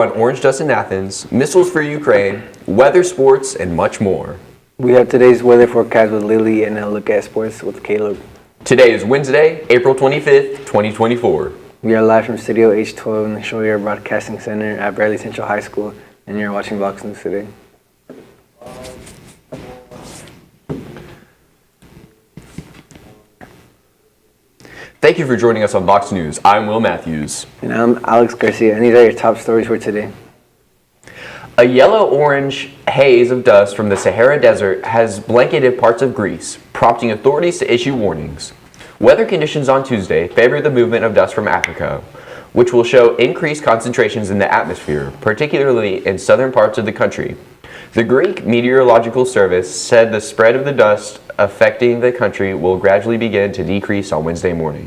On orange dust in Athens, missiles for Ukraine, weather, sports, and much more. We have today's weather forecast with Lily and a look at sports with Caleb. Today is Wednesday, April 25th, 2024. We are live from Studio H12 in the Shroyer Broadcasting Center at Bradley Central High School, and you're watching VOX News today. Thank you for joining us on VOX News. I'm Will Matthews. And I'm Alex Garcia, and these are your top stories for today. A yellow-orange haze of dust from the Sahara Desert has blanketed parts of Greece, prompting authorities to issue warnings. Weather conditions on Tuesday favor the movement of dust from Africa, which will show increased concentrations in the atmosphere, particularly in southern parts of the country. The Greek Meteorological Service said the spread of the dust affecting the country will gradually begin to decrease on Wednesday morning.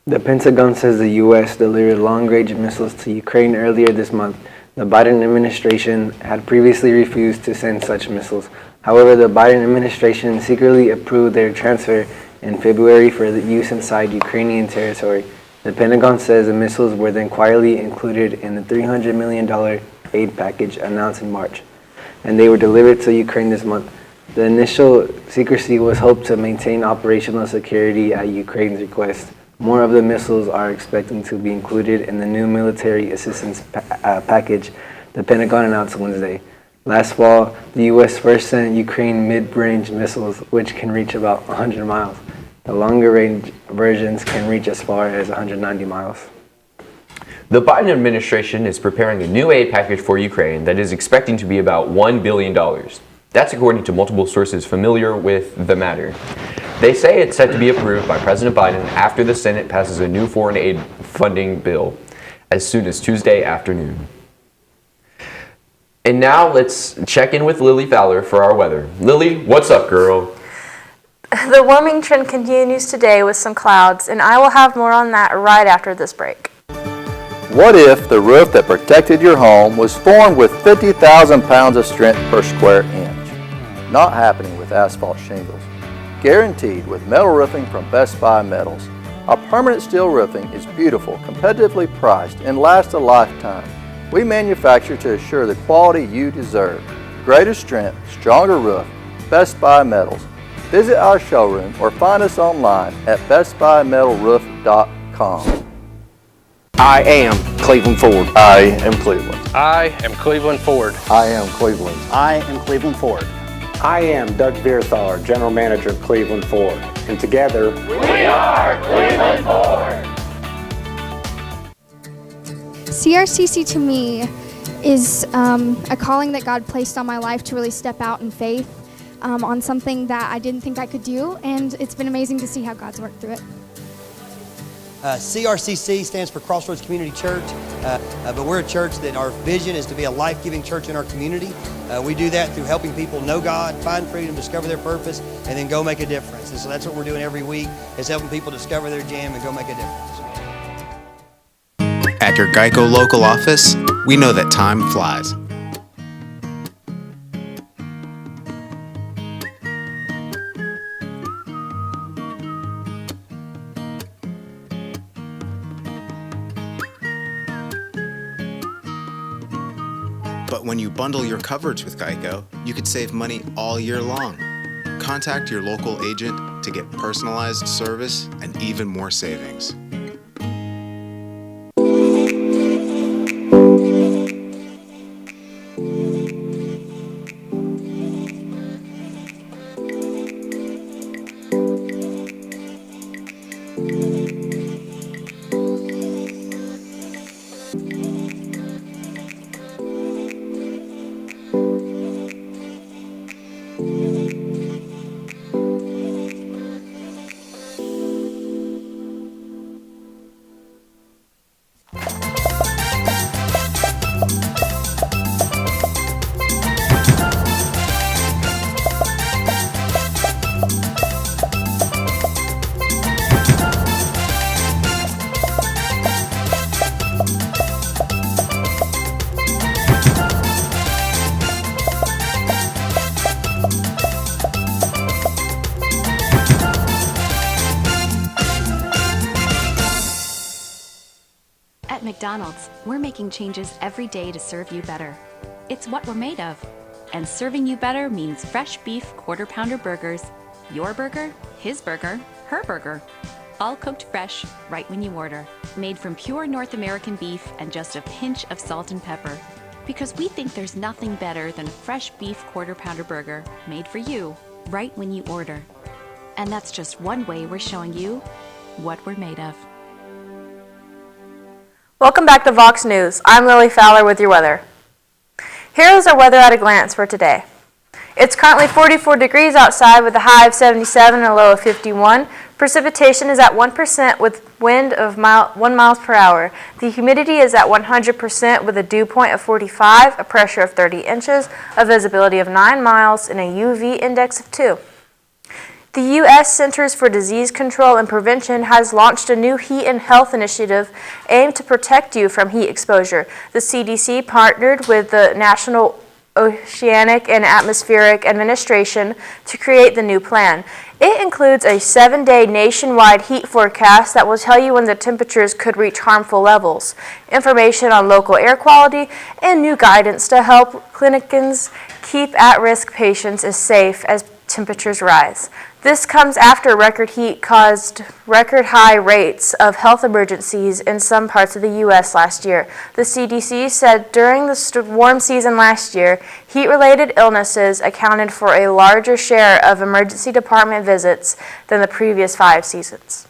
The Pentagon says the U.S. delivered long-range missiles to Ukraine earlier this month. The Biden administration had previously refused to send such missiles. However, the Biden administration secretly approved their transfer in February for the use inside Ukrainian territory. The Pentagon says the missiles were then quietly included in the $300 million aid package announced in March, and they were delivered to Ukraine this month. The initial secrecy was hoped to maintain operational security at Ukraine's request. More of the missiles are expected to be included in the new military assistance package the Pentagon announced Wednesday. Last fall, the U.S. first sent Ukraine mid-range missiles, which can reach about 100 miles. The longer-range versions can reach as far as 190 miles. The Biden administration is preparing a new aid package for Ukraine that is expecting to be about $1 billion. That's according to multiple sources familiar with the matter. They say it's set to be approved by President Biden after the Senate passes a new foreign aid funding bill as soon as Tuesday afternoon. And now let's check in with Lily Fowler for our weather. Lily, what's up, girl? The warming trend continues today with some clouds, and I will have more on that right after this break. What if the roof that protected your home was formed with 50,000 pounds of strength per square inch? Not happening with asphalt shingles. Guaranteed with metal roofing from Best Buy Metals. Our permanent steel roofing is beautiful, competitively priced, and lasts a lifetime. We manufacture to assure the quality you deserve. Greater strength, stronger roof, Best Buy Metals. Visit our showroom or find us online at bestbuymetalroof.com. I am Cleveland Ford. I am Cleveland. I am Cleveland Ford. I am Cleveland. I am Cleveland Ford. I am Doug Vierthaler, General Manager of Cleveland Ford, and together, we are Cleveland Ford! CRCC to me is a calling that God placed on my life to really step out in faith on something that I didn't think I could do, and it's been amazing to see how God's worked through it. CRCC stands for Crossroads Community Church, but we're a church that our vision is to be a life-giving church in our community. We do that through helping people know God, find freedom, discover their purpose, and then go make a difference. And so that's what we're doing every week, is helping people discover their jam and go make a difference. At your Geico local office, we know that time flies. But when you bundle your coverage with Geico, you could save money all year long. Contact your local agent to get personalized service and even more savings. McDonald's, we're making changes every day to serve you better. It's what we're made of. And serving you better means fresh beef quarter-pounder burgers. Your burger, his burger, her burger. All cooked fresh, right when you order. Made from pure North American beef and just a pinch of salt and pepper. Because we think there's nothing better than a fresh beef quarter-pounder burger made for you, right when you order. And that's just one way we're showing you what we're made of. Welcome back to Vox News. I'm Lily Fowler with your weather. Here is our weather at a glance for today. It's currently 44 degrees outside with a high of 77 and a low of 51. Precipitation is at 1% with wind of 1 mile per hour. The humidity is at 100% with a dew point of 45, a pressure of 30 inches, a visibility of 9 miles, and a UV index of 2. The U.S. Centers for Disease Control and Prevention has launched a new heat and health initiative aimed to protect you from heat exposure. The CDC partnered with the National Oceanic and Atmospheric Administration to create the new plan. It includes a 7-day nationwide heat forecast that will tell you when the temperatures could reach harmful levels, information on local air quality, and new guidance to help clinicians keep at-risk patients as safe as temperatures rise. This comes after record heat caused record high rates of health emergencies in some parts of the U.S. last year. The CDC said during the warm season last year, heat-related illnesses accounted for a larger share of emergency department visits than the previous 5 seasons.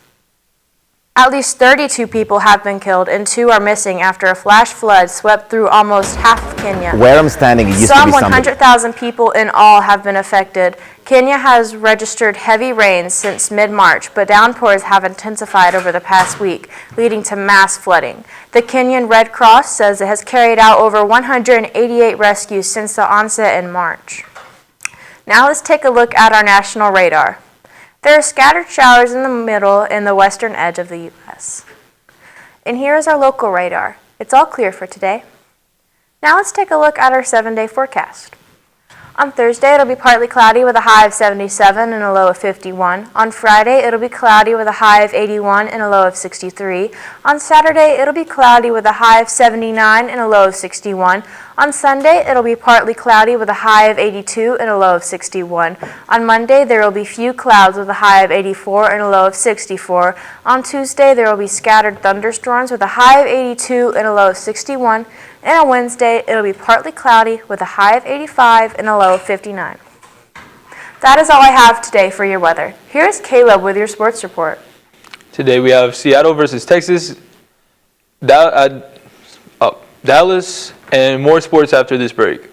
At least 32 people have been killed and 2 are missing after a flash flood swept through almost half of Kenya. Where I'm standing, it used to Some be somebody. 100,000 people in all have been affected. Kenya has registered heavy rains since mid-March, but downpours have intensified over the past week, leading to mass flooding. The Kenyan Red Cross says it has carried out over 188 rescues since the onset in March. Now let's take a look at our national radar. There are scattered showers in the middle and the western edge of the U.S. And here is our local radar. It's all clear for today. Now let's take a look at our 7-day forecast. On Thursday, it'll be partly cloudy with a high of 77 and a low of 51. On Friday, it'll be cloudy with a high of 81 and a low of 63. On Saturday, it'll be cloudy with a high of 79 and a low of 61. On Sunday, it'll be partly cloudy with a high of 82 and a low of 61. On Monday, there will be few clouds with a high of 84 and a low of 64. On Tuesday, there will be scattered thunderstorms with a high of 82 and a low of 61. And on Wednesday, it'll be partly cloudy with a high of 85 and a low of 59. That is all I have today for your weather. Here's Caleb with your sports report. Today we have Seattle versus Texas, Dallas, and more sports after this break.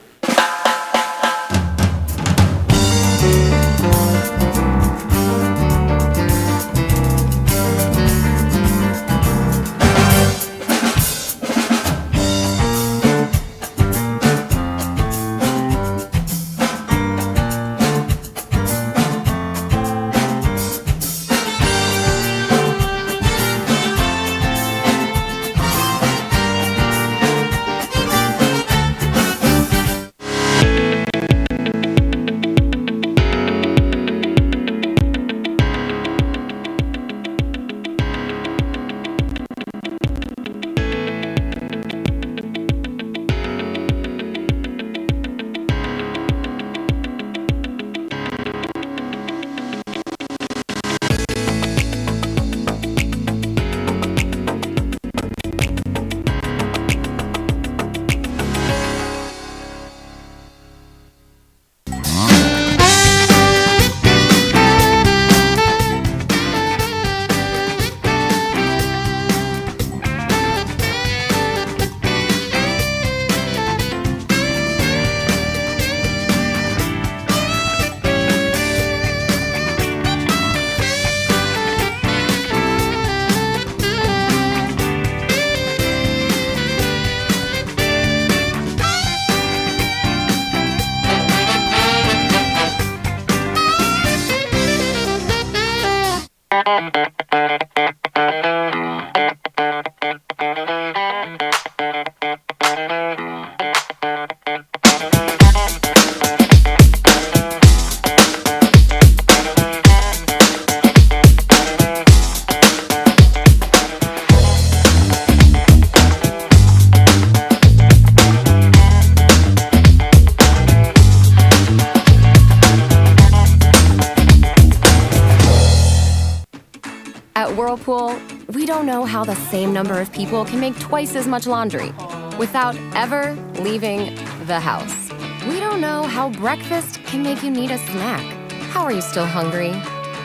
Whirlpool, we don't know how the same number of people can make twice as much laundry without ever leaving the house. We don't know how breakfast can make you need a snack. How are you still hungry?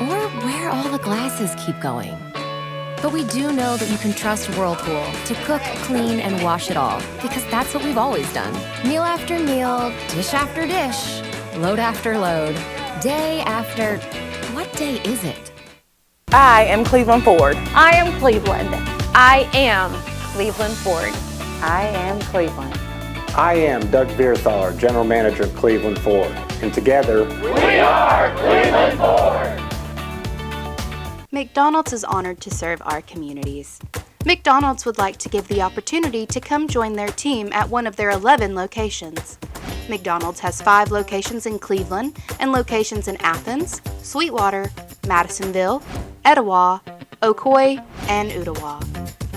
Or where all the glasses keep going. But we do know that you can trust Whirlpool to cook, clean, and wash it all, because that's what we've always done. Meal after meal, dish after dish, load after load, day after... What day is it? I am Cleveland Ford. I am Cleveland. I am Cleveland Ford. I am Cleveland. I am Doug Vierthaler, General Manager of Cleveland Ford. And together, we are Cleveland Ford. McDonald's is honored to serve our communities. McDonald's would like to give the opportunity to come join their team at one of their 11 locations. McDonald's has 5 locations in Cleveland and locations in Athens, Sweetwater, Madisonville, Etowah, Ocoee, and Ottawa.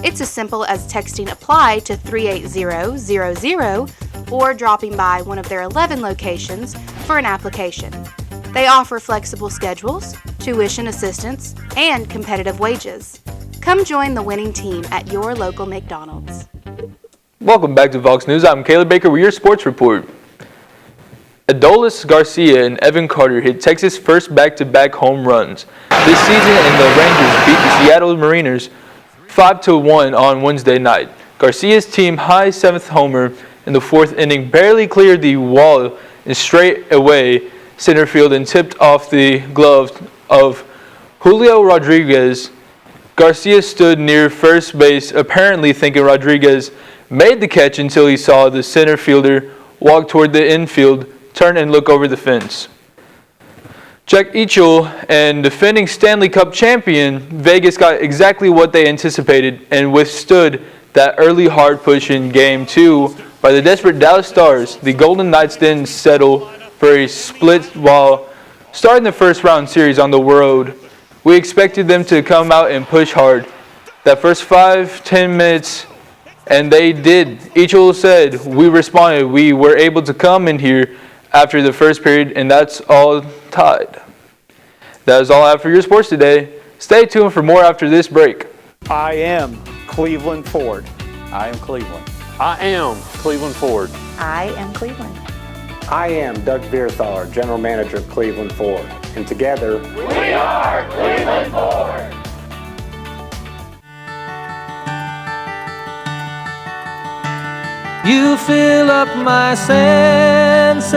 It's as simple as texting APPLY to 38000 or dropping by one of their 11 locations for an application. They offer flexible schedules, tuition assistance, and competitive wages. Come join the winning team at your local McDonald's. Welcome back to Vox News. I'm Caleb Baker with your sports report. Adolis Garcia and Evan Carter hit Texas' first back-to-back home runs this season, and the Rangers beat the Seattle Mariners 5-1 on Wednesday night. Garcia's team-high 7th homer in the 4th inning barely cleared the wall in straight-away center field and tipped off the glove of Julio Rodriguez. Garcia stood near first base, apparently thinking Rodriguez made the catch until he saw the center fielder walk toward the infield, turn and look over the fence. Jack Eichel and defending Stanley Cup champion Vegas got exactly what they anticipated and withstood that early hard push in Game 2 by the desperate Dallas Stars. The Golden Knights didn't settle for a split while starting the first round series on the road. We expected them to come out and push hard that first 5-10 minutes, and they did. Eichel said, "We responded. We were able to come in here after the first period, and that's all tied." That is all I have for your sports today. Stay tuned for more after this break. I am Cleveland Ford. I am Cleveland. I am Cleveland Ford. I am Cleveland. I am Doug Vierthaler, General Manager of Cleveland Ford. And together, we are Cleveland Ford. You fill up my senses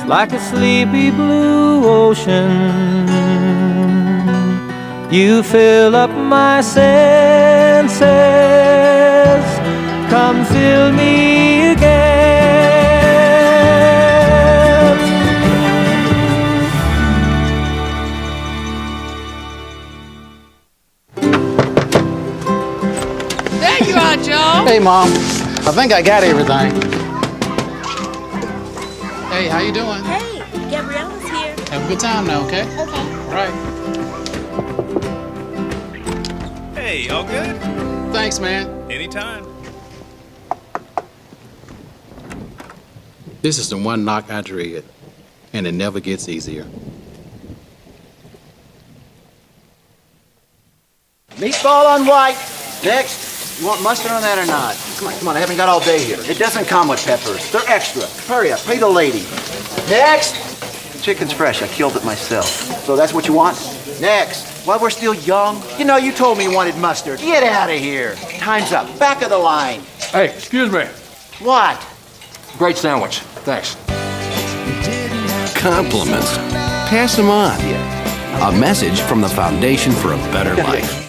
like a sleepy blue ocean. You fill up my senses. Come fill me again. There you are, Joe. Hey, Mom. I think I got everything. Hey, how you doing? Hey, Gabriella's here. Have a good time now, okay? Okay. All right. Hey, all good? Thanks, man. Anytime. This is the one knock I dread, and it never gets easier. Meatball on white. Next. You want mustard on that or not? Come on, I haven't got all day here. It doesn't come with peppers. They're extra. Hurry up, pay the lady. Next. Chicken's fresh, I killed it myself. So that's what you want? Next. While we're still young, you know, you told me you wanted mustard. Get out of here. Time's up. Back of the line. Hey, excuse me. What? Great sandwich. Thanks. Compliments. Pass them on. A message from the Foundation for a Better Life.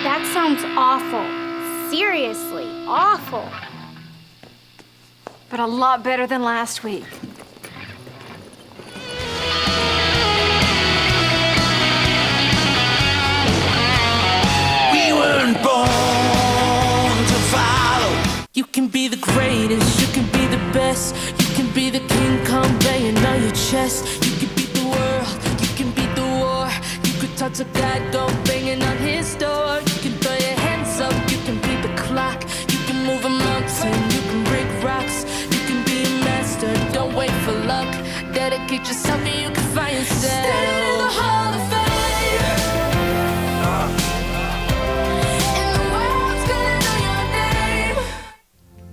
That sounds awful. Seriously, awful. But a lot better than last week. We weren't born to follow. You can be the greatest, you can be the best. You can be the King Kong banging on your chest. You can beat the world, you can beat the war. You could touch a God, go banging on his door. You can throw your hands up, you can beat the clock. can move a mountain, you can break rocks, you can be a master, don't wait for luck. Dedicate yourself and you can find yourself. Standing in the Hall of Fame, and the world's gonna know your name.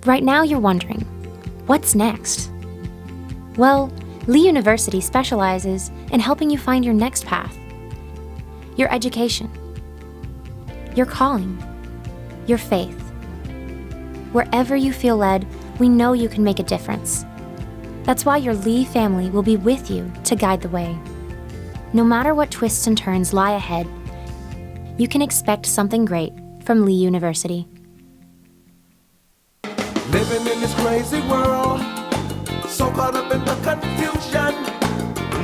Right now you're wondering, what's next? Well, Lee University specializes in helping you find your next path. Your education, your calling, your faith. Wherever you feel led, we know you can make a difference. That's why your Lee family will be with you to guide the way. No matter what twists and turns lie ahead, you can expect something great from Lee University. Living in this crazy world, so caught up in the confusion,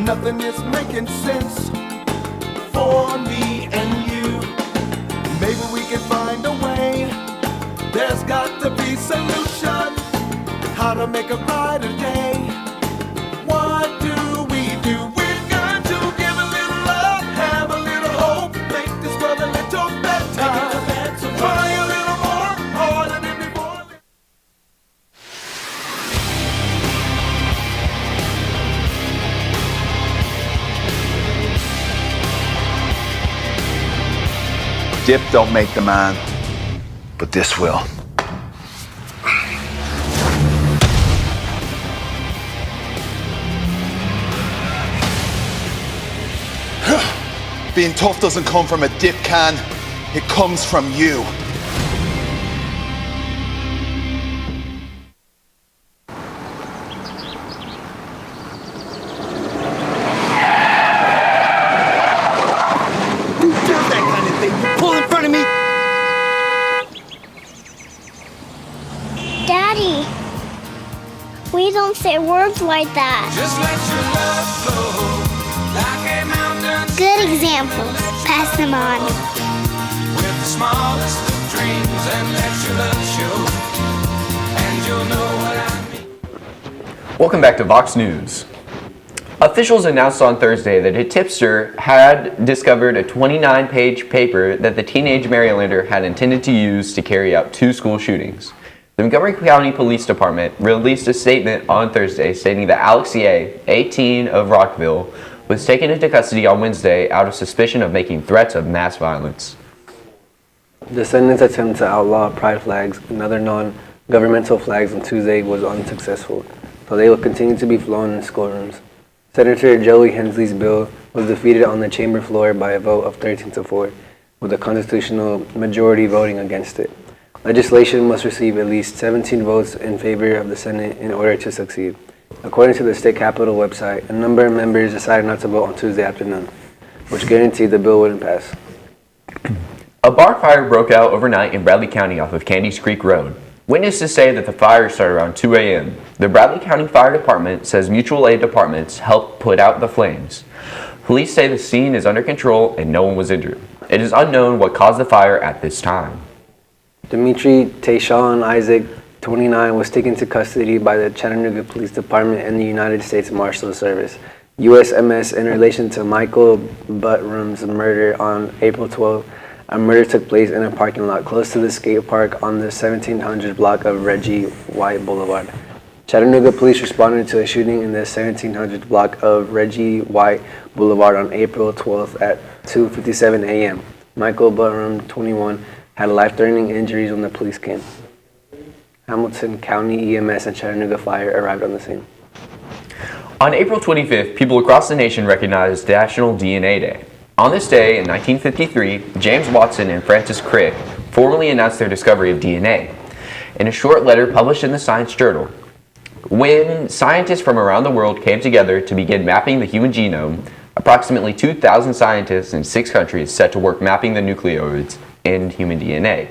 nothing is making sense for me and you. Maybe we can find a way, there's got to be solution, how to make a brighter day. What do? We've got to give a little love, have a little hope, make this world a little better. Try a little more, harder than before. Dip don't make the man, but this will. Being tough doesn't come from a dip can, it comes from you. Who does that kind of thing? Pull in front of me. Daddy, we don't say words like that. Just let your love flow like a mountain. Good examples. Pass them on. With the smallest of dreams and let your love show. And you'll know what I mean. Welcome back to Vox News. Officials announced on Thursday that a tipster had discovered a 29-page paper that the teenage Marylander had intended to use to carry out 2 school shootings. The Montgomery County Police Department released a statement on Thursday stating that Alex Ye, 18 of Rockville, was taken into custody on Wednesday out of suspicion of making threats of mass violence. Descendants' attempt to outlaw pride flags and other non-governmental flags on Tuesday was unsuccessful, so they will continue to be flown in schoolrooms. Senator Joey Hensley's bill was defeated on the chamber floor by a vote of 13-4, with a constitutional majority voting against it. Legislation must receive at least 17 votes in favor of the Senate in order to succeed. According to the state capitol website, a number of members decided not to vote on Tuesday afternoon, which guaranteed the bill wouldn't pass. A bar fire broke out overnight in Bradley County off of Candies Creek Road. Witnesses say that the fire started around 2 a.m. The Bradley County Fire Department says mutual aid departments helped put out the flames. Police say the scene is under control and no one was injured. It is unknown what caused the fire at this time. Dimitri Tayshawn Isaac, 29, was taken to custody by the Chattanooga Police Department and the United States Marshals Service, USMS, in relation to Michael Buttrum's murder on April 12th. A murder took place in a parking lot close to the skate park on the 1700 block of Reggie White Boulevard. Chattanooga police responded to a shooting in the 1700 block of Reggie White Boulevard on April 12th at 2:57 a.m. Michael Buttram, 21, had life-threatening injuries when the police came. Hamilton County EMS and Chattanooga Fire arrived on the scene. On April 25th, people across the nation recognized National DNA Day. On this day in 1953, James Watson and Francis Crick formally announced their discovery of DNA. In a short letter published in the Science Journal, when scientists from around the world came together to begin mapping the human genome, approximately 2,000 scientists in 6 countries set to work mapping the nucleoids in human DNA.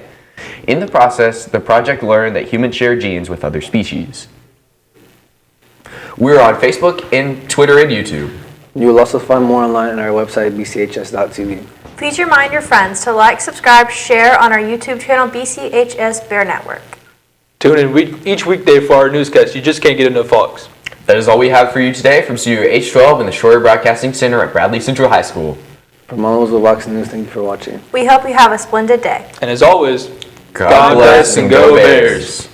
In the process, the project learned that humans share genes with other species. We're on Facebook, and Twitter, and YouTube. You will also find more online on our website, BCHS.TV. Please remind your friends to like, subscribe, share on our YouTube channel, BCHS Bear Network. Tune in each weekday for our newscast. You just can't get enough Fox. That is all we have for you today from Studio H12 in the Shroyer Broadcasting Center at Bradley Central High School. From all of the Vox News, thank you for watching. We hope you have a splendid day. And as always, God bless and go Bears.